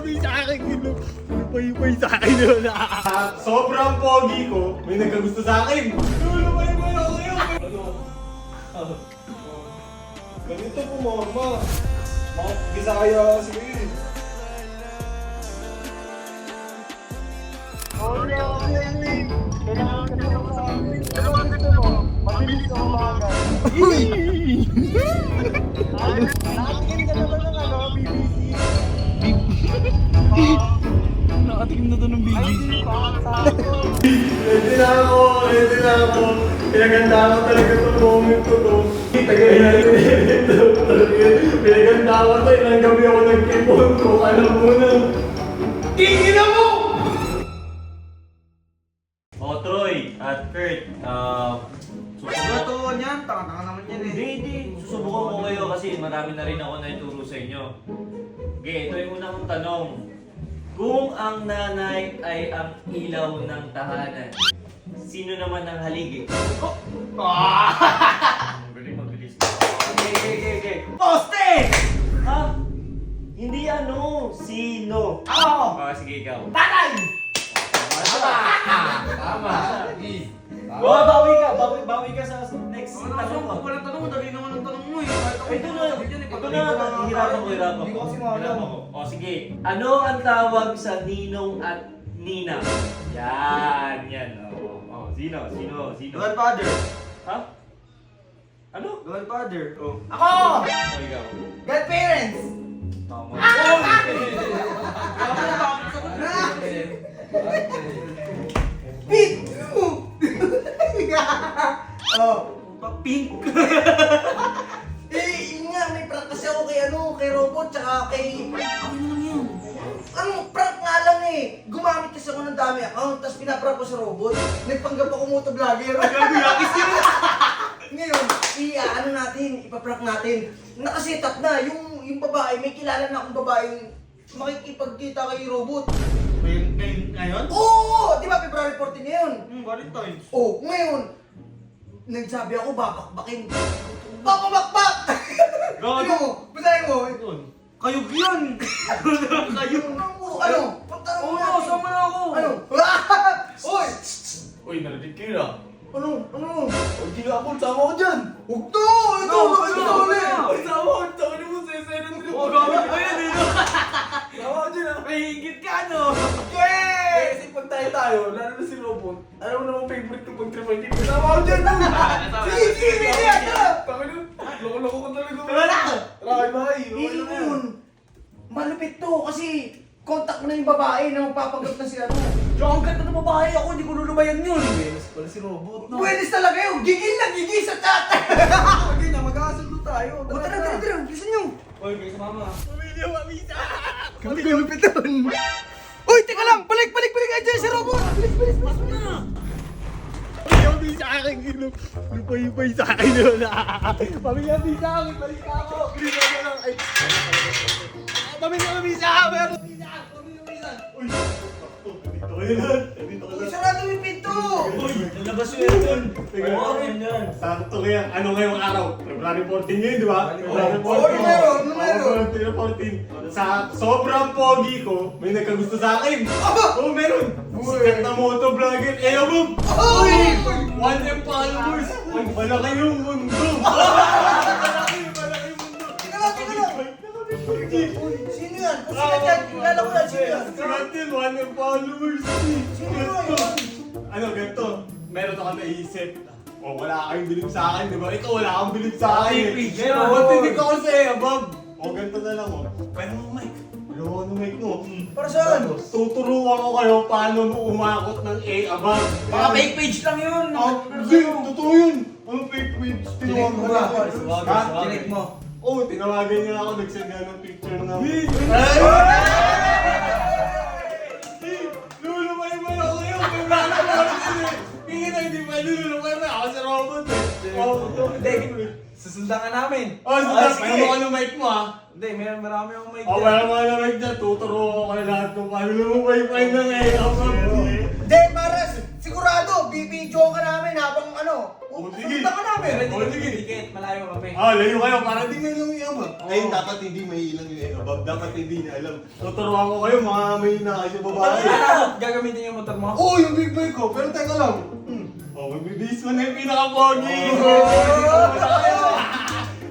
Pumipay sa akin yun. Pumipay sa akin yun. Sobrang pogi ko, may nagkagusto sa akin. Lumay-may ako yun. Ano? Ganito po, mama. Mga Bisaya kasi kayo eh. Kailangan ka naman sa amin. Ano ba gusto mo? Mabilis na umaga. Uy! Nakatingin ka naman ng ano, BBC. Nakatikim na to ng BBC. Ready na ako, ready na ako. Pinaganda ko talaga itong moment ko to. Tagay natin ito. Pinaganda ko to, ilang gabi ako nag-ipon ko. Alam mo na. Tingin mo! Oh, Troy at Kurt, Totoo niyan, tanga-tanga naman yan eh. Hindi. Susubukan ko kayo kasi marami na rin ako naituro sa inyo. Okay, ito yung unang tanong. Kung ang nanay ay ang ilaw ng tahanan, sino naman ang haligi? Mabilis. Okay. Poste! Ha? Hindi ano, sino? Ako! Sige, ikaw. Tatay! Tama. Oh, bawi ka sa next tanong ko. Walang tanong, dali naman ang tanong mo eh. Ito na, hirapan ko. Hindi ko kasi maalam. Hirapan ko. O sige, ano ang tawag sa ninong at nina? Yan. Oh, sino? Godfather. Ha? Ano? Godfather. Oh. Ako! Oh, ikaw. Godparents! Tama. Pink! Oh, pink! Yun nga, may prank kasi ako kay Robot, tsaka kay... Ano lang yun? Ano, prank nga lang eh. Gumamit kasi ako ng dami account, tapos pinaprank ko sa Robot. Nagpanggap ako motovlogger. Ngayon, ano natin, ipaprank natin. Nakasetup na, yung babae, may kilala na akong babaeng makikipagkita kay Robot. Ngayon? Oo! Di ba February 14 ngayon? Valentine's. Oh, ngayon, nagsabi ako, babakbakin. Babakbak! Ano mo? Basahin mo. Kayo yun! Kayo! Ano? Punta Oo, natin. sama na ako! Ano? Oy! Uy, narinig kayo na. Ano? Hindi nga ako, sama ko dyan. Huwag to! Ito! No, Bakit no, ito ulit? no. Ay, sama ko, sama niyo mo sa SNN. Oh, gawin ko yan eh! Sama ko dyan ah. May higit ka no! Kasi pag tayo, lalo na si Robot, alam mo naman favorite ko pag triple kick. Sama ko dyan. Sige, sige, sige! Taka nyo, loko-loko ko talaga. Wala! Rakay, Iyon! Malupit to kasi contact mo na yung babae na magpapanggap na si ano. Ang ganda ng babae ako, hindi ko lulubayan yun! Venus pala si Robot, no? Pwede talaga yun! Gigil na gigil sa chat! Huwag yun na, mag-aasaldo tayo. O tara, listen nyo! Oy, kayo sa mama. Kami malupit doon! Uy, teka lang! Balik kayo dyan sa robot! Bilis na! Pamilya sa akin, lupay sa akin yun. Pamilya sa akin, balik ka ako. Bilis na lang. Ay, pamilya sa akin, meron. Uy, dito ka na. Sarado yung pinto! Uy, nalabas yun yun. Tingnan mo. Sakto kaya, ano ngayong araw? February 14 ngayon, di ba? February 14. Oo, meron. February 14. Sa sobrang pogi ko, may nagkagusto sa akin. Oo, meron. Sikat na motovlogger. Eh, abog. Uy! 1M followers. Ay, malaki yung mundo. Malaki yung mundo. Teka lang! Sino yan? Kung sino yan? Kilala ko yan, sino yan? Sikat yun, 1M followers. Sino yun? Ano, ganito. Meron ako naisip. O, wala kayong bilib sa akin, di ba? Ikaw, wala kang bilib sa akin. Page Pero, yun. ba't hindi ka kasi, abab? O, ganito na lang, o. Pero, mic. Ano, mic mo? Para saan? Tuturuan ko kayo paano mo umakot ng A above. Baka fake page lang yun! Hindi, totoo yun. Ano fake page? Tinawagan ko na. Ha? Tinig mo. Oo, tinawagan niya ako. Nag-send nga ng picture ng... Lulumay-may ako ngayon. February 14 eh. Tingin na hindi pa lulumay-may. Ako sa robot eh. Hindi, susundan ka namin. Sige. Ano ka ng mic mo ha? Hindi, marami akong may Meron mga na mic dyan. Tuturo ko kayo lahat kung paano lumumay-may ng A above. Hindi, para sigurado, bibidyo ka namin habang ano, O, sige. Susundan ka namin. Ready O, kami sige. dikit. Malayo kami. Layo kayo para di na lang yung above. Ayun, dapat hindi may ilang yung above. Dapat hindi na alam. Tuturuan ko kayo, mga may na kayo babae. Ano? Gagamitin yung motor mo? Oo, yung big bike ko. Pero teka lang. Magbibis mo na yung pinaka-pogi.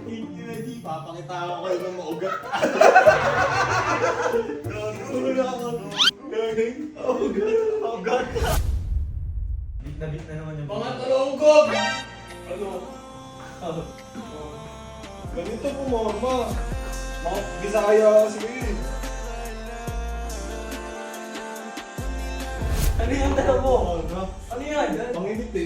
Hindi na di, papakita ko kayo ng maugat. Tuturo na ako. Maugat. Bit na naman yung Mga talonggog! Ano? Ganito po, mama. Mga Bisaya kasi kayo eh. Ano yung dala mo? Ano yan? Panginit eh.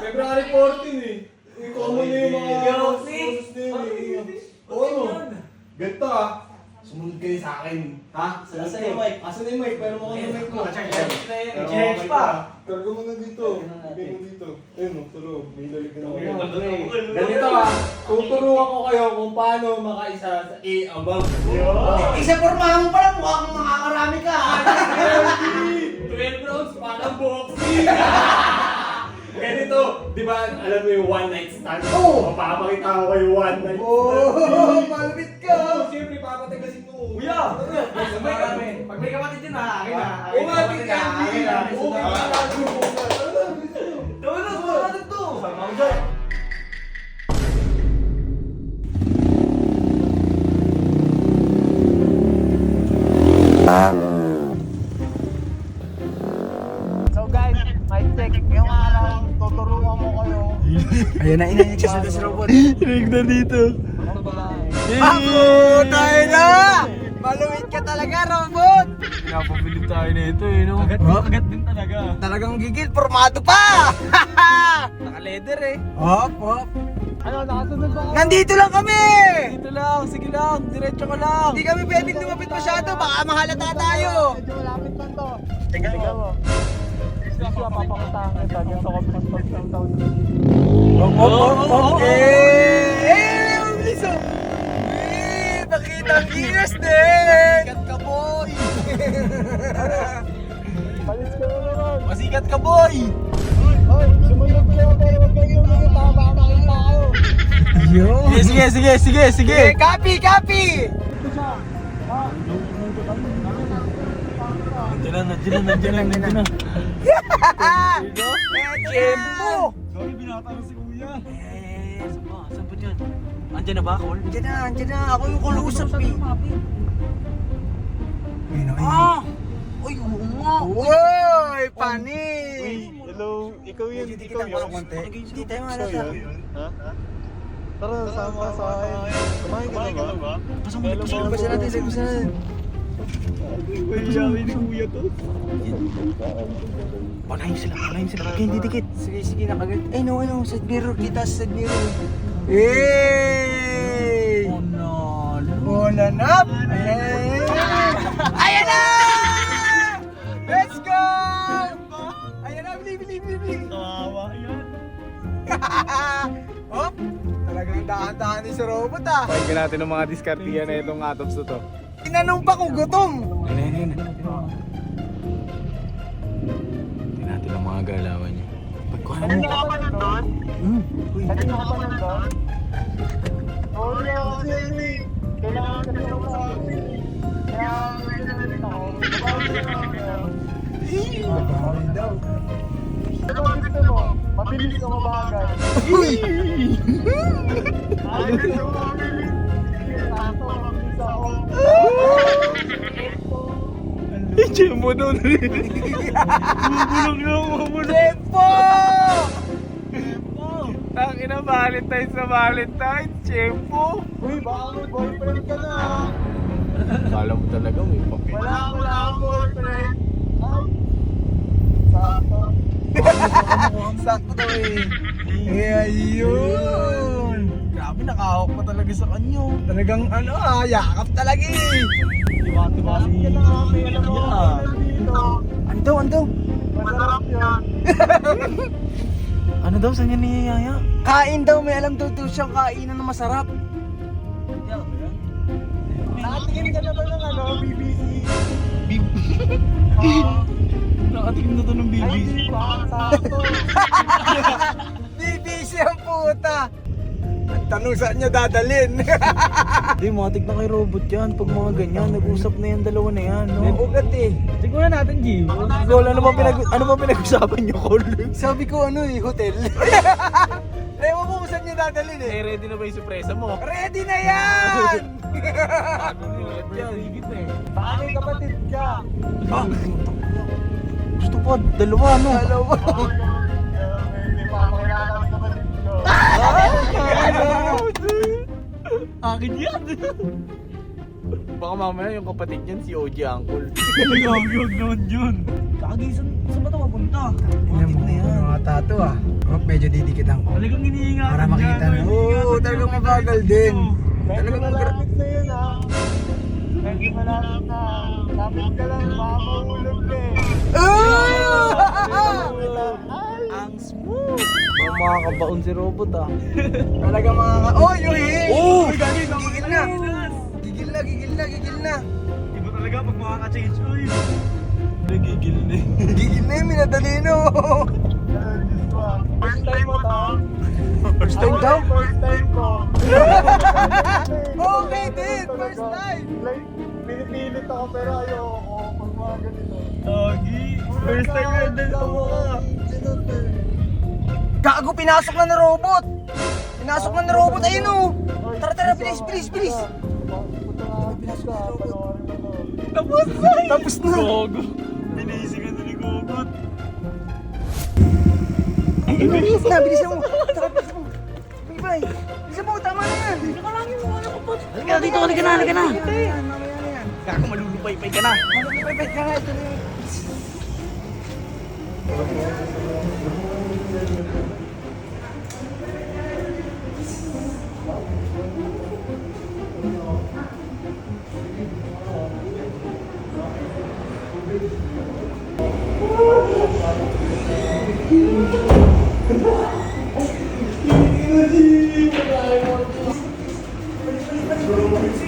February 14 eh. Common na yung mga Yosi! rules na yun eh. O ano? Ganito ah. Sumunod kayo sa akin. Ha? Asan yung mic? Asan yung mic? Pero mo yung mic mo. Change pa. Cargo mo na dito. Bigay mo dito. Ayun mo, turo. May lalig na ako. Ganito Ganito ah. Tuturuan ko kayo kung paano makaisa sa A above. Isa pormahan mo pa lang, mukhang makakarami ka. 12 rounds para boxing! Ganito, di ba alam mo yung one night stand? Oo. Papapakita ko kayo one night stand. Oh, malupit ka. Oo, siyempre papatigasin mo. Kuya! Pag may kapatid yun, akin na. Oo nga, big candy! Oo nga, Natin to! Sama ko dyan. So guys, mic check. Yung araw, tuturuan mo kayo. Ayan na, inanyagsisa sa robot. Rinig na dito. Ako! Tayo na! Maluwit ka talaga, robot! Pinapabilib tayo na ito eh, no? Agat din talaga. Talagang gigil, formado pa! Naka-leather eh. Hop, hop. Ano, nakasunod ba? Nandito lang kami! Dito lang, sige lang, diretso ka lang. Hindi kami pwedeng lumapit masyado, baka mahalata tayo! Medyo malapit lang to. Tingnan mo. Gusto ka papakuntahan kita, ganito ko pag ng taon. Hop, hop, hop, hop! Eh! Mabilis oh! Eh! Pakita ang gigas din! Masikat ka, boy! Palis ka na naman. Masikat ka, boy! Hoy, sumunod ko lang tayo, huwag kayong mga tama, makita kayo. Yo! Sige. Sige, copy! Nandiyan na. Tempo! Sorry, binatanong si kuya. Saan ba dyan? Andyan na ba, Col? Andyan na. Ako yung kulusap eh. Uy, oo nga. Uy, panis! Hello, ikaw yun. Ikaw yun. Hindi tayo malata. Tara, sama ka sa akin. Kumain ka na ba? Lagpasan natin. Uy, yamin ni kuya to. Palayin sila. Kaya hindi dikit. Sige, nakagat. Ay, no, side mirror kita, side mirror. Hey! Bola na! Ayan na! Let's go! Ayan na, bili! Kawawa yan. Hop! Talagang dahan-dahan ni sa robot ah. Pakinggan natin ang mga diskartiya na itong atoms na to. Tinanong pa kung gutom. Tingnan natin ang mga galawan niya. Pagkuhan mo. Kanina ka pa nandun? Kanina ka pa nandun? Oo na kasi kailangan ka na sa akin. Kaya may nanalit ako. Ano ba gusto mo? Mabilis o mabagal? Uy! Ay, gusto mo mabilis. Sakto, mabilis ako. Jembo doon rin. Bumulong. Tempo! Ang ina, Valentine's na Valentine's. Jembo. Uy, baka may boyfriend ka na. Kala mo talaga may papel. Wala akong boyfriend. Ay. Sakto. Sakto daw eh. Ayun! Grabe, nakahawak pa talaga sa kanyo. Talagang yakap talaga eh. Bakit ka na kami? Alam mo dito. Ano daw? Masarap yan. Ano daw, saan yan niyayaya? Kain daw, may alam daw siyang kainan na masarap. Nakatingin ka na ba ng BBC? Nakatingin na to ng Ay, BBC. di ba? Sakto. Tanong saan niya dadalhin. Hindi, matik na kay robot yan. Pag mga ganyan, nag-usap na yan, dalawa na yan, May no? ugat eh. Siguro natin, Jim. Gol, ano ba pinag-usapan niyo, Col? Sabi ko ano eh, hotel. Ewan ko kung saan niya dadalhin eh. Ready na ba yung surpresa mo? Ready na yan! Higit na eh. Baka may kapatid ka. Ah! Gusto pa, dalawa, no? Dalawa. Akin yan! Baka mamaya yung kapatid niyan, si OG Uncle. Huwag naman yun. Kagi, saan ba ito mapunta? Tingnan mo, mga tato ah. Oh, medyo didikitan ko. Talagang iniingat. Para makita na. Oo, talagang mabagal din. Talagang Malapit na yun ha. Medyo malapit na. Lapit ka lang, baka mahulog ka eh. Ang smooth! Makakabaon si robot ah. Talagang mga... Oh, yung hihing! Oh! Gigil na! Gigil na, gigil na, gigil na! Iba talaga pag makaka-change oil. Nagigil na eh. Gigil na yung minadalino! First time mo to? First time daw? First time ko. Okay din! First time! Like, pinipilit ako pero ayoko pag mga ganito. Lagi. First time na dalawa ka. Gago, pinasok na ng robot! Pinasok na ng robot, ayun o! Tara, tara, bilis, bilis, bilis! Tapos na! Tapos na! Gogo. Pinisigan na ni Gogot. Ay, bilis na, bilis mo! Tara, bilis mo! Bye, bilis mo, tama na yan! Halika dito, halika na, halika na. Mamaya na yan. Gago, malulupay-pay ka na. Malapit ka nga, ito na yun.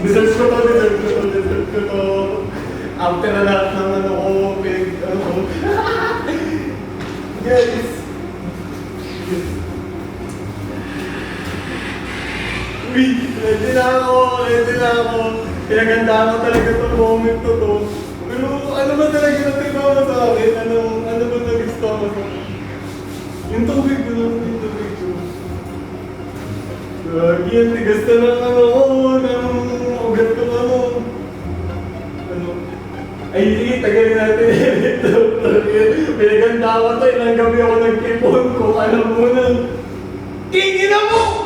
Deserve ko to, deserve ko to, deserve ko to. After na lahat ng ano ko, ano ko. Guys. Uy, ready na ako, ready na ako. Pinagandaan ko talaga itong moment to to. Pero ano ba talaga natripa mo sa akin? Ano ba nagustuhan mo sa akin? Yung tubig ko lang, yung tubig ko. Lagi yan, tigas na ng ano ko, ng ugat ko ano. Ano? Ay, sige, tagalin natin ito. Pinaganda ko to, ilang gabi ako nag-ipon ko, alam mo na. King ina mo!